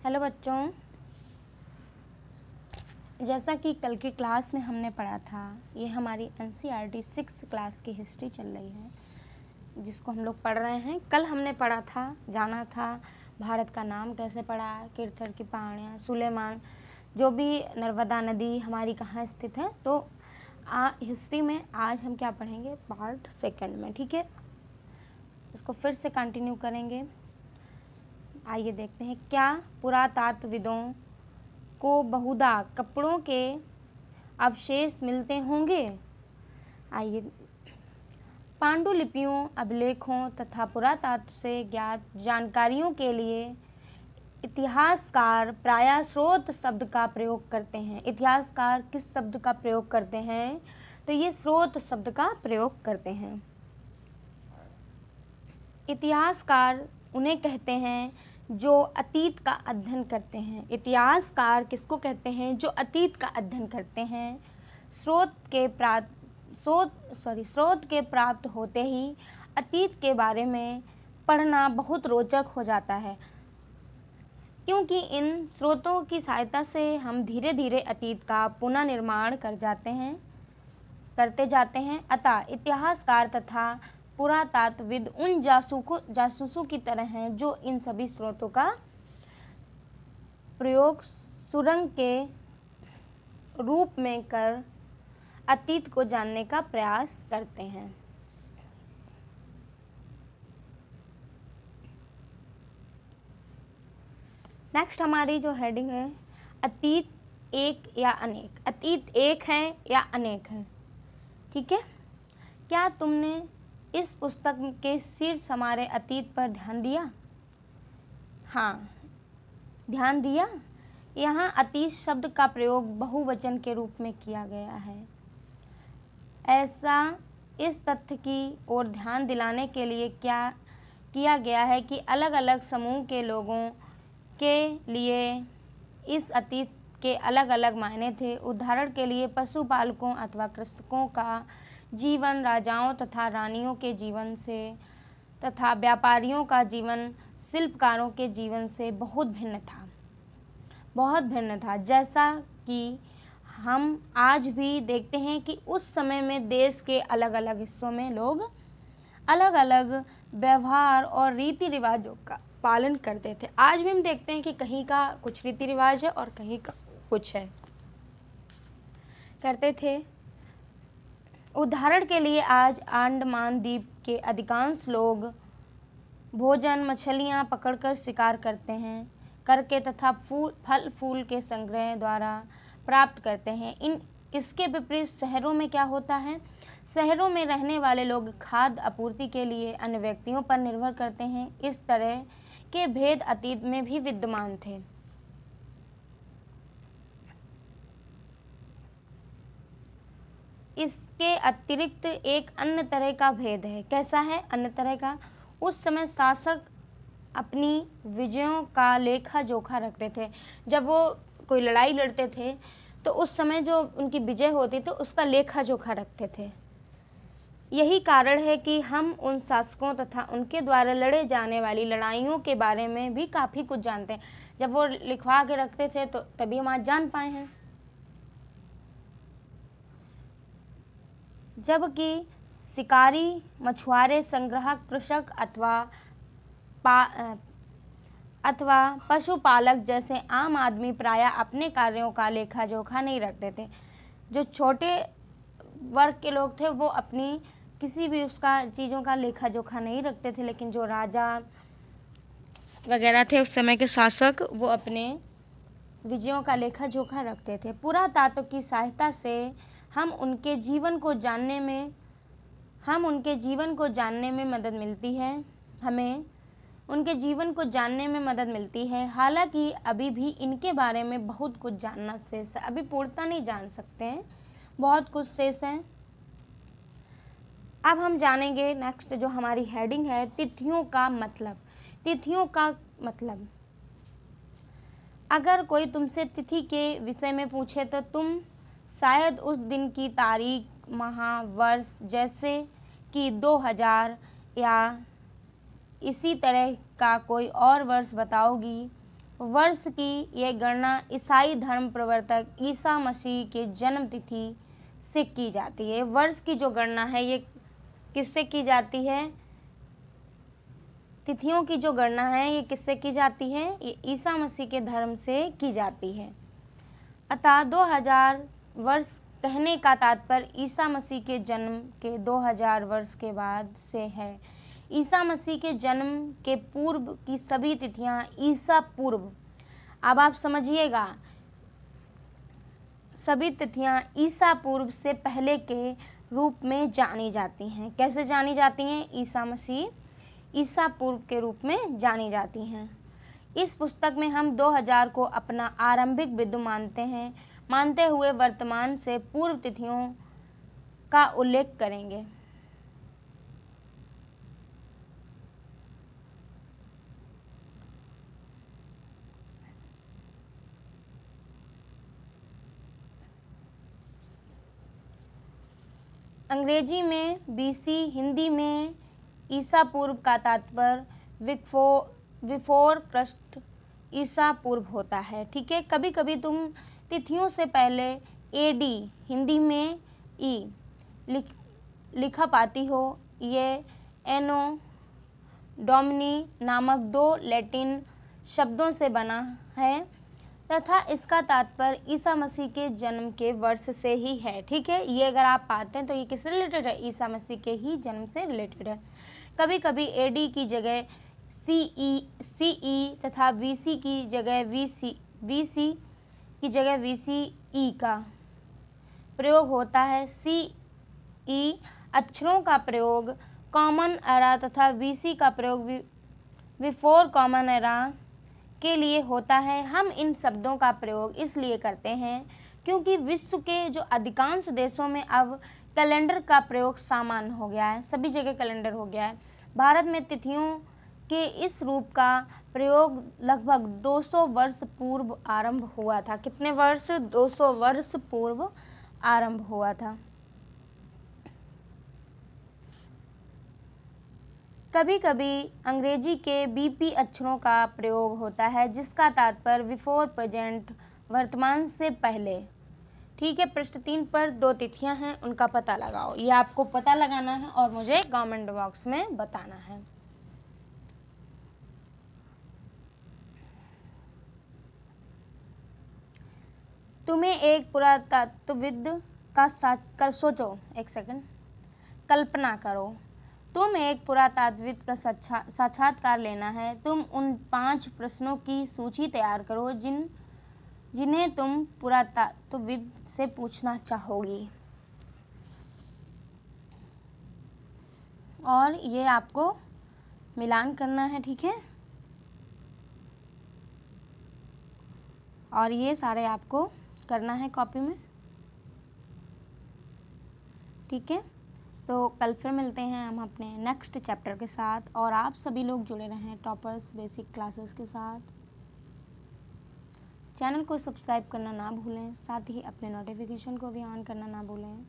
Hello बच्चों, जैसा कि कल की क्लास में हमने पढ़ा था, ये हमारी एनसीईआरटी 6 क्लास की हिस्ट्री चल रही है जिसको हम लोग पढ़ रहे हैं। कल हमने पढ़ा था, जाना था भारत का नाम कैसे पड़ा, कीर्थर की पहाड़ियाँ, सुलेमान, जो भी नर्मदा नदी हमारी कहाँ स्थित है। तो हिस्ट्री में आज हम क्या पढ़ेंगे, पार्ट सेकंड में, ठीक है। इसको फिर से कंटिन्यू करेंगे। आइए देखते हैं, क्या पुरातत्वविदों को बहुधा कपड़ों के अवशेष मिलते होंगे। आइए, पांडुलिपियों, अभिलेखों तथा पुरातत्व से ज्ञात जानकारियों के लिए इतिहासकार प्रायः स्रोत शब्द का प्रयोग करते हैं। इतिहासकार किस शब्द का प्रयोग करते हैं, तो ये स्रोत शब्द का प्रयोग करते हैं। इतिहासकार उन्हें कहते हैं जो अतीत का अध्ययन करते हैं। इतिहासकार किसको कहते हैं, जो अतीत का अध्ययन करते हैं। स्रोत के प्राप्त होते ही अतीत के बारे में पढ़ना बहुत रोचक हो जाता है, क्योंकि इन स्रोतों की सहायता से हम धीरे धीरे अतीत का पुनर्निर्माण करते जाते हैं। अतः इतिहासकार तथा पुरातत्वविद उन जासूसों की तरह हैं जो इन सभी स्रोतों का प्रयोग सुरंग के रूप में कर अतीत को जानने का प्रयास करते हैं। नेक्स्ट हमारी जो हेडिंग है, अतीत एक या अनेक। अतीत एक है या अनेक है, ठीक है। क्या तुमने इस पुस्तक के शीर्ष हमारे अतीत पर ध्यान दिया? हाँ, ध्यान दिया। यहाँ अतीत शब्द का प्रयोग बहुवचन के रूप में किया गया है। ऐसा इस तथ्य की ओर ध्यान दिलाने के लिए क्या किया गया है कि अलग अलग समूह के लोगों के लिए इस अतीत के अलग अलग मायने थे। उदाहरण के लिए पशुपालकों अथवा कृषकों का जीवन राजाओं तथा रानियों के जीवन से तथा व्यापारियों का जीवन शिल्पकारों के जीवन से बहुत भिन्न था। जैसा कि हम आज भी देखते हैं कि उस समय में देश के अलग अलग हिस्सों में लोग अलग अलग व्यवहार और रीति रिवाजों का पालन करते थे। आज भी हम देखते हैं कि कहीं का कुछ रीति रिवाज है और कहीं का कुछ है, करते थे। उदाहरण के लिए आज अंडमान द्वीप के अधिकांश लोग भोजन मछलियां पकड़कर शिकार करके तथा फल फूल के संग्रह द्वारा प्राप्त करते हैं। इसके विपरीत शहरों में क्या होता है, शहरों में रहने वाले लोग खाद्य आपूर्ति के लिए अन्य व्यक्तियों पर निर्भर करते हैं। इस तरह के भेद अतीत में भी विद्यमान थे। इसके अतिरिक्त एक अन्य तरह का भेद है। कैसा है अन्य तरह का? उस समय शासक अपनी विजयों का लेखा जोखा रखते थे। जब वो कोई लड़ाई लड़ते थे तो उस समय जो उनकी विजय होती थी उसका लेखा जोखा रखते थे। यही कारण है कि हम उन शासकों तथा उनके द्वारा लड़े जाने वाली लड़ाइयों के बारे में भी काफ़ी कुछ जानते हैं। जब वो लिखवा के रखते थे तो तभी हम आज जान पाए हैं। जबकि शिकारी, मछुआरे, संग्राहक, कृषक अथवा पशुपालक जैसे आम आदमी प्रायः अपने कार्यों का लेखा जोखा नहीं रखते थे। जो छोटे वर्ग के लोग थे वो अपनी किसी भी उसका चीज़ों का लेखा जोखा नहीं रखते थे, लेकिन जो राजा वगैरह थे उस समय के शासक, वो अपने विजयों का लेखा जोखा रखते थे। पुरातत्व की सहायता से हम उनके जीवन को जानने में मदद मिलती है। हमें उनके जीवन को जानने में मदद मिलती है। हालांकि अभी भी इनके बारे में बहुत कुछ जानना शेष है। अभी पूर्णतः नहीं जान सकते हैं, बहुत कुछ शेष है। अब हम जानेंगे नेक्स्ट जो हमारी हेडिंग है, तिथियों का मतलब। तिथियों का मतलब, अगर कोई तुमसे तिथि के विषय में पूछे तो तुम शायद उस दिन की तारीख, माह, वर्ष जैसे कि 2000 या इसी तरह का कोई और वर्ष बताओगी। वर्ष की यह गणना ईसाई धर्म प्रवर्तक ईसा मसीह के जन्म तिथि से की जाती है। वर्ष की जो गणना है ये किससे की जाती है? तिथियों की जो गणना है ये किससे की जाती है? ये ईसा मसीह के धर्म से की जाती है। अतः 2000 वर्ष कहने का तात्पर्य ईसा मसीह के जन्म के 2000 वर्ष के बाद से है। ईसा मसीह के जन्म के पूर्व की सभी तिथियां ईसा पूर्व, अब आप समझिएगा, सभी तिथियां ईसा पूर्व से पहले के रूप में जानी जाती हैं। कैसे जानी जाती हैं? ईसा मसीह ईसा पूर्व के रूप में जानी जाती हैं। इस पुस्तक में हम 2000 को अपना आरंभिक बिंदु मानते हुए वर्तमान से पूर्व तिथियों का उल्लेख करेंगे। अंग्रेजी में BC, हिंदी में ईसा पूर्व का तात्पर्य बिफोर क्राइस्ट ईसा पूर्व होता है। ठीक है, कभी कभी तुम तिथियों से पहले AD, हिंदी में ई लिखा पाती हो। ये एनो डोमिनी नामक 2 लैटिन शब्दों से बना है तथा इसका तात्पर्य ईसा मसीह के जन्म के वर्ष से ही है। ठीक है, ये अगर आप पाते हैं तो ये किससे रिलेटेड है? ईसा मसीह के ही जन्म से रिलेटेड है। कभी कभी AD की जगह CE तथा BC की जगह VCE का प्रयोग होता है। CE अक्षरों का प्रयोग कॉमन एरा तथा BC का प्रयोग बिफोर कॉमन एरा के लिए होता है। हम इन शब्दों का प्रयोग इसलिए करते हैं क्योंकि विश्व के जो अधिकांश देशों में अब कैलेंडर का प्रयोग सामान्य हो गया है, सभी जगह कैलेंडर हो गया है। भारत में तिथियों के इस रूप का प्रयोग लगभग 200 वर्ष पूर्व आरंभ हुआ था। कितने वर्ष? 200 वर्ष पूर्व आरंभ हुआ था। कभी कभी अंग्रेजी के BP अक्षरों का प्रयोग होता है जिसका तात्पर्य बिफोर प्रेजेंट, वर्तमान से पहले। ठीक है, पृष्ठ 3 पर 2 तिथियां हैं, उनका पता लगाओ। ये आपको पता लगाना है और मुझे कमेंट बॉक्स में बताना है। तुम्हें एक पुरातत्वविद का सोचो, एक सेकंड, कल्पना करो। तुम एक पुरातत्वविद का साक्षात्कार लेना है। तुम उन 5 प्रश्नों की सूची तैयार करो जिन्हें तुम पुरातत्वविद से पूछना चाहोगी और ये आपको मिलान करना है। ठीक है, और ये सारे आपको करना है कॉपी में। ठीक है, तो कल फिर मिलते हैं हम अपने नेक्स्ट चैप्टर के साथ और आप सभी लोग जुड़े रहें टॉपर्स बेसिक क्लासेस के साथ। चैनल को सब्सक्राइब करना ना भूलें, साथ ही अपने नोटिफिकेशन को भी ऑन करना ना भूलें।